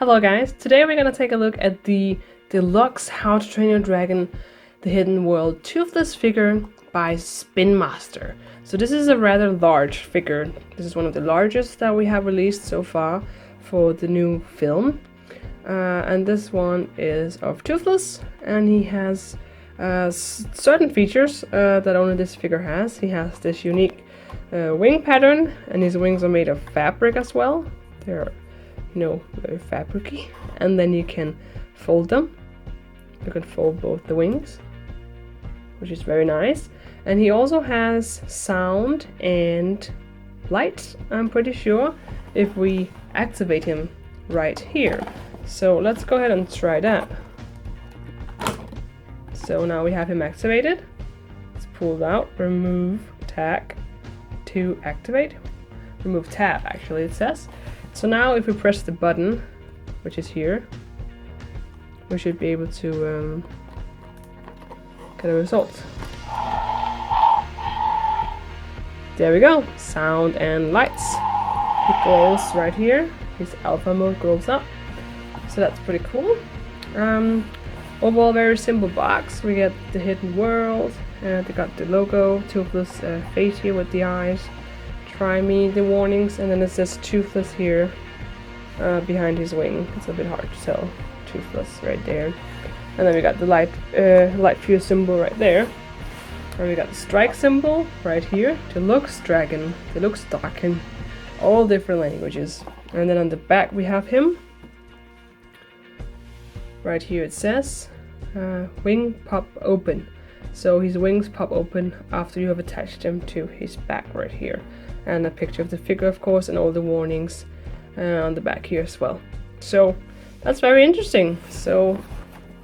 Hello guys, today we're gonna take a look at the Deluxe How to Train Your Dragon The Hidden World Toothless Figure by Spin Master. So this is a rather large figure. This is one of the largest that we have released so far for the new film. And this one is of Toothless, and he has certain features that only this figure has. He has this unique wing pattern, and his wings are made of fabric as well. They're, very fabricy. And then you can fold them. You can fold both the wings, which is very nice. And he also has sound and light, I'm pretty sure, if we activate him right here. So let's go ahead and try that. So now we have him activated. It's pulled out, remove tag to activate. Remove tab, actually it says. So now if we press the button, which is here, we should be able to get a result. There we go, sound and lights. He glows right here. His alpha mode glows up. So that's pretty cool. Overall, very simple box. We get the hidden world. They got the logo, Toothless face here with the eyes. Try me, the warnings, and then it says Toothless here behind his wing. It's a bit hard to tell. Toothless right there. And then we got the light fuse symbol right there. And we got the strike symbol right here. Deluxe Dragon, Deluxe Dragon, all different languages. And then on the back we have him. Right here it says wing pop open. So his wings pop open after you have attached them to his back right here. And a picture of the figure, of course, and all the warnings on the back here as well. So that's very interesting. So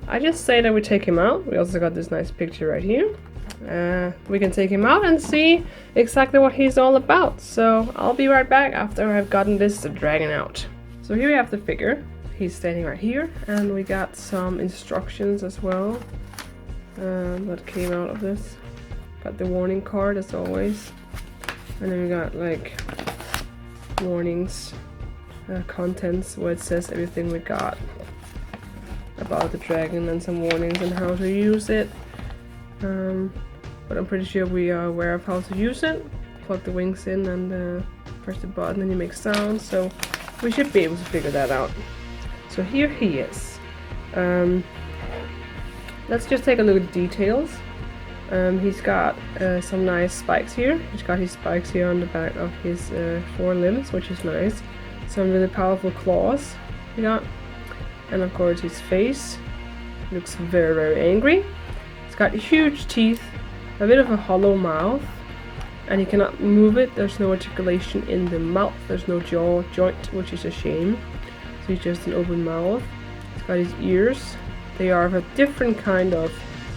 I just say that we take him out. We also got this nice picture right here. We can take him out and see exactly what he's all about. So I'll be right back after I've gotten this dragon out. So here we have the figure. He's standing right here, and we got some instructions as well that came out of this. Got the warning card as always, and then we got like warnings, contents where it says everything we got about the dragon and some warnings on how to use it. But I'm pretty sure we are aware of how to use it. Plug the wings in and press the button and you make sound, so we should be able to figure that out. So here he is. Let's just take a look at the details. He's got some nice spikes here. He's got his spikes here on the back of his four limbs, which is nice. Some really powerful claws he got. And of course his face looks very, very angry. He's got huge teeth, a bit of a hollow mouth, and he cannot move it. There's no articulation in the mouth. There's no jaw joint, which is a shame. So he's just an open mouth. He's got his ears. They are of a different kind of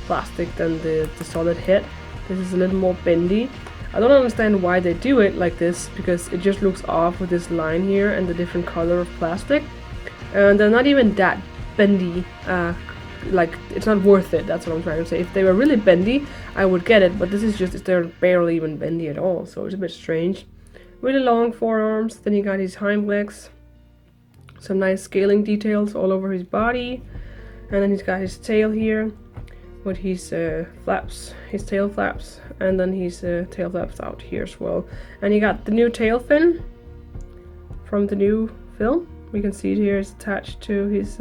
plastic than the solid head. This is a little more bendy. I don't understand why they do it like this, because it just looks off with this line here and the different color of plastic. And they're not even that bendy. Like, it's not worth it. That's what I'm trying to say. If they were really bendy, I would get it, but this is just, they're barely even bendy at all, so it's a bit strange. Really long forearms. Then he got his hind legs. Some nice scaling details all over his body. And then he's got his tail here with his flaps, his tail flaps, and then his tail flaps out here as well. And he got the new tail fin from the new film. We can see it here is attached to his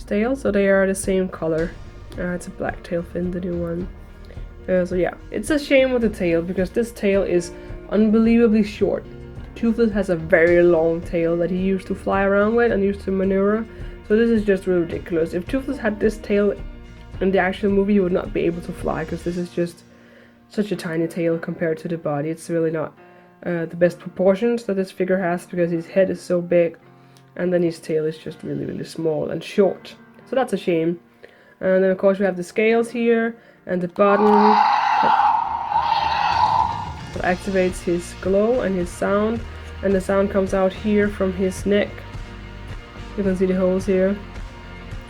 tail, so they are the same color. It's a black tail fin, the new one. So yeah, it's a shame with the tail, because this tail is unbelievably short. Toothless has a very long tail that he used to fly around with and used to maneuver. So this is just really ridiculous. If Toothless had this tail in the actual movie, he would not be able to fly, because this is just such a tiny tail compared to the body. It's really not the best proportions that this figure has, because his head is so big and then his tail is just really, really small and short. So that's a shame. And then of course we have the scales here and the button that activates his glow and his sound, and the sound comes out here from his neck. You can see the holes here,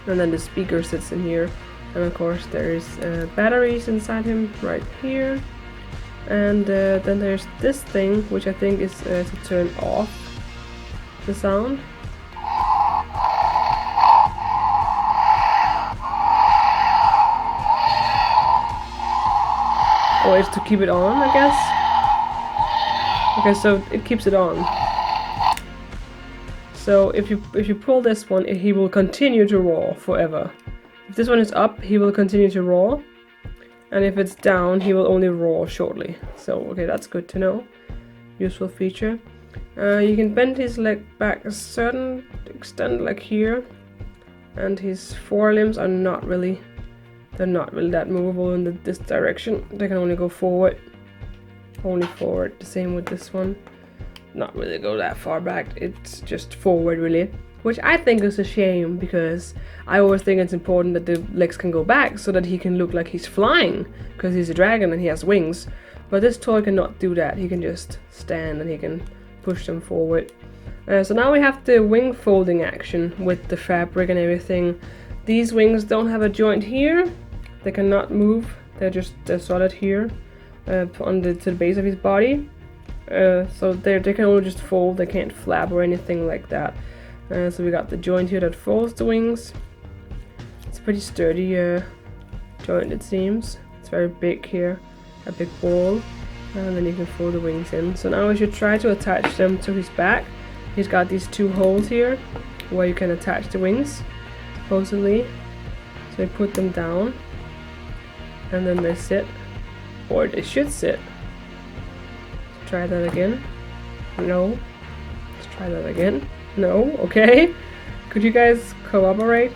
and then the speaker sits in here, and of course there's batteries inside him right here, and then there's this thing which I think is to turn off the sound. Or it's to keep it on, I guess. Okay, so it keeps it on. So if you pull this one, he will continue to roar forever. If this one is up, he will continue to roar. And if it's down, he will only roar shortly. So, okay, that's good to know. Useful feature. You can bend his leg back a certain extent, like here. And his forelimbs are not really, they're not really that movable in this direction. They can only go forward. Only forward. The same with this one. Not really go that far back. It's just forward, really. Which I think is a shame, because I always think it's important that the legs can go back so that he can look like he's flying, because he's a dragon and he has wings. But this toy cannot do that. He can just stand and he can push them forward. So now we have the wing folding action with the fabric and everything. These wings don't have a joint here. They cannot move. They're solid here to the base of his body. So they can only just fold. They can't flap or anything like that. So we got the joint here that folds the wings. It's a pretty sturdy joint, it seems. It's very big here, a big ball, and then you can fold the wings in. So now we should try to attach them to his back. He's got these two holes here where you can attach the wings, supposedly. So you put them down, and then they sit, or they should sit. Let's try that again. No. Let's try that again. No. Okay. Could you guys cooperate?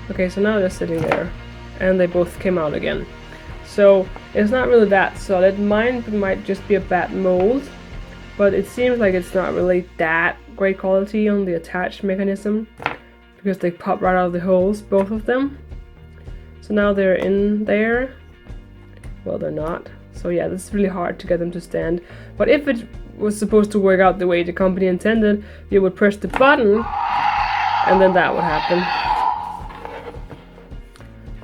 Okay, so now they're sitting there, and they both came out again. So it's not really that solid. Mine might just be a bad mold, but it seems like it's not really that great quality on the attach mechanism, because they pop right out of the holes, both of them. So now they're in there. Well, they're not. So yeah, this is really hard to get them to stand. But if it was supposed to work out the way the company intended, you would press the button and then that would happen.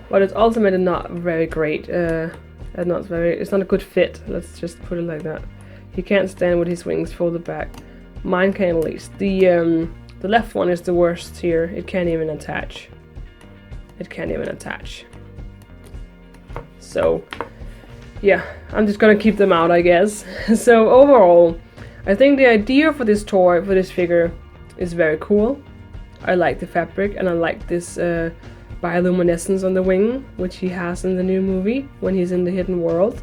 But it's ultimately not very great. It's not a good fit. Let's just put it like that. He can't stand with his wings folded back. Mine can, at least. The left one is the worst here. It can't even attach. It can't even attach. So yeah, I'm just gonna keep them out, I guess. So overall, I think the idea for this toy, for this figure, is very cool. I like the fabric, and I like this bioluminescence on the wing, which he has in the new movie when he's in the hidden world.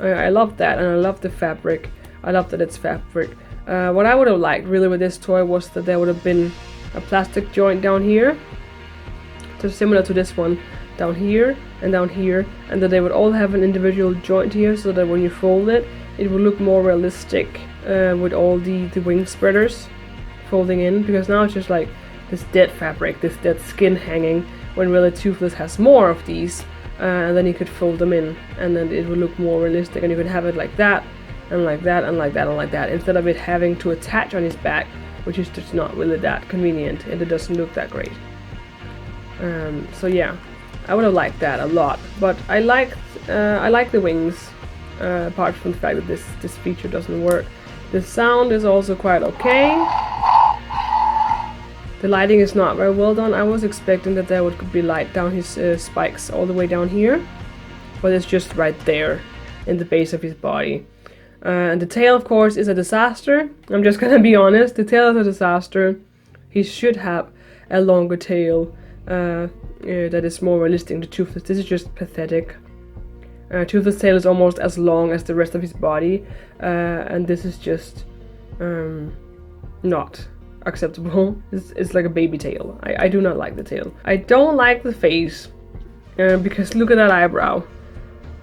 I love that, and I love the fabric. I love that it's fabric. What I would have liked really with this toy was that there would have been a plastic joint down here, so similar to this one, down here and down here, and that they would all have an individual joint here, so that when you fold it, it would look more realistic with all the wing spreaders folding in, because now it's just like this dead fabric, this dead skin hanging, when really Toothless has more of these, and then you could fold them in, and then it would look more realistic, and you could have it like that, and like that, and like that, and like that, instead of it having to attach on his back, which is just not really that convenient, and it doesn't look that great. So yeah, I would have liked that a lot, but I like the wings, apart from the fact that this feature doesn't work. The sound is also quite okay. The lighting is not very well done. I was expecting that there would be light down his spikes all the way down here, but it's just right there in the base of his body. And the tail, of course, is a disaster. I'm just gonna be honest, the tail is a disaster. He should have a longer tail that is more realistic to Toothless. This is just pathetic. Toothless' tail is almost as long as the rest of his body, and this is just not acceptable. It's like a baby tail. I do not like the tail. I don't like the face, because look at that eyebrow.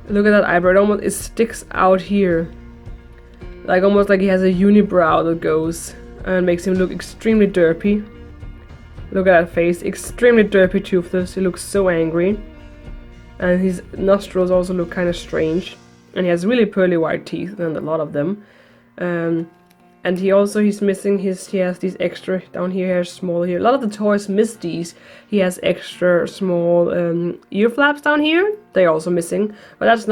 Look at that eyebrow. It sticks out here, like almost like he has a unibrow that goes and makes him look extremely derpy. Look at that face, extremely derpy Toothless. He looks so angry, and his nostrils also look kind of strange, and he has really pearly white teeth, and a lot of them. And he has these extra down here, small here. A lot of the toys miss these. He has extra small ear flaps down here. They're also missing, but that's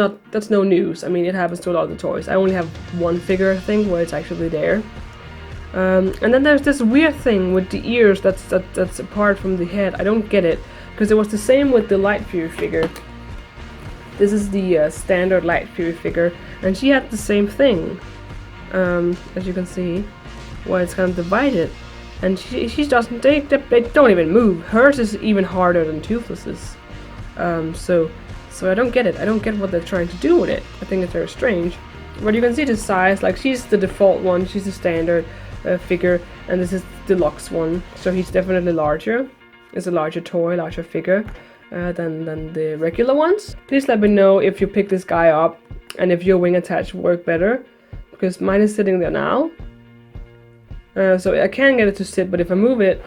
no news. I mean, it happens to a lot of the toys. I only have one figure, I think, where it's actually there. And then there's this weird thing with the ears that's apart from the head. I don't get it, because it was the same with the Light Fury figure. This is the standard Light Fury figure, and she had the same thing, as you can see, where it's kind of divided, and she doesn't. They don't even move. Hers is even harder than Toothless's. So I don't get it. I don't get what they're trying to do with it. I think it's very strange. But you can see the size. Like, she's the default one. She's the standard figure, and this is the deluxe one. So he's definitely larger. It's a larger toy, larger figure than the regular ones. Please let me know if you pick this guy up and if your wing attach work better, because mine is sitting there now. So I can get it to sit, but if I move it,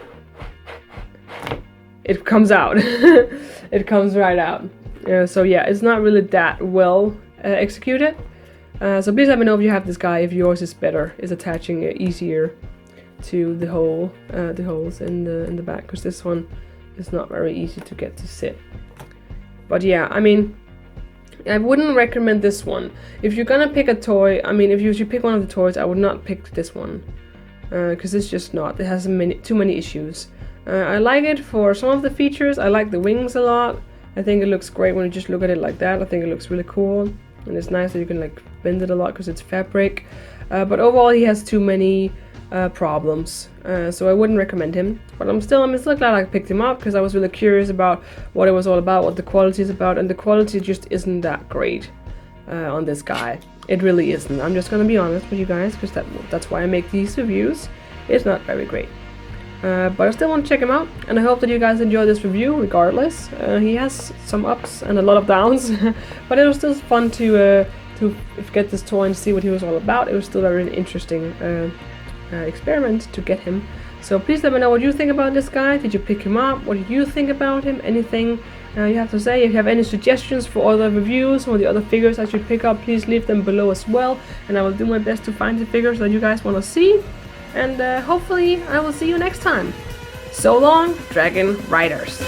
it comes out. It comes right out. So yeah, it's not really that well executed. So please let me know if you have this guy, if yours is better, is attaching easier to the holes in the back, because this one is not very easy to get to sit. But yeah, I mean, I wouldn't recommend this one. If you're gonna pick a toy, I mean, if you should pick one of the toys, I would not pick this one, because it's just not. It has too many issues. I like it for some of the features. I like the wings a lot. I think it looks great when you just look at it like that. I think it looks really cool, and it's nice that you can like bend it a lot because it's fabric. But overall, he has too many problems, so I wouldn't recommend him. But I'm still glad I picked him up, because I was really curious about what it was all about, what the quality is about, and the quality just isn't that great on this guy. It really isn't. I'm just gonna be honest with you guys, because that's why I make these reviews. It's not very great. But I still want to check him out, and I hope that you guys enjoy this review regardless. He has some ups and a lot of downs, but it was still fun to get this toy and see what he was all about. It was still a really interesting experiment to get him. So please let me know what you think about this guy. Did you pick him up? What do you think about him? Anything you have to say? If you have any suggestions for other reviews or the other figures I should pick up, please leave them below as well, and I will do my best to find the figures that you guys want to see. And hopefully I will see you next time. So long, Dragon Riders.